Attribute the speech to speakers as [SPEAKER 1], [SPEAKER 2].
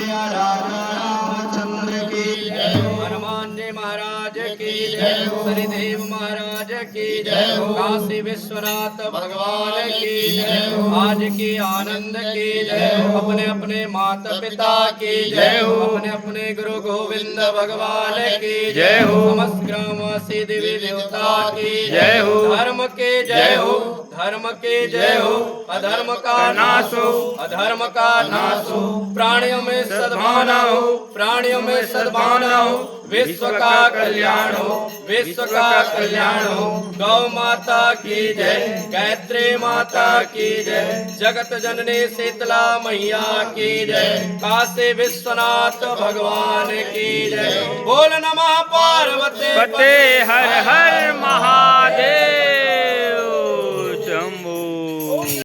[SPEAKER 1] मैया राजा रामचंद्र की जय हो।
[SPEAKER 2] हनुमान जी महाराज की जय हो। शनिदेव महाराज की जय हो। काशी विश्वनाथ भगवान की जय हो। आज की आनंद की जय हो। अपने अपने माता पिता की जय हो। अपने अपने गुरु गोविंद भगवान की जय हो। समस्त ग्रामवासी देवी देवता की जय हो। धर्म के जय हो, धर्म के जय हो। अधर्म का नाश हो, अधर्म का नाश हो। प्राणियों में सद्भावना हो, प्राणियों में सद्भावना हो। विश्व का कल्याण हो, विश्व का कल्याण हो। गौ माता की जय, गायत्री माता की जय। जगत जननी शीतला मैया की जय। काशी विश्वनाथ भगवान की जय। बोल नमः पार्वती
[SPEAKER 3] पते हर हर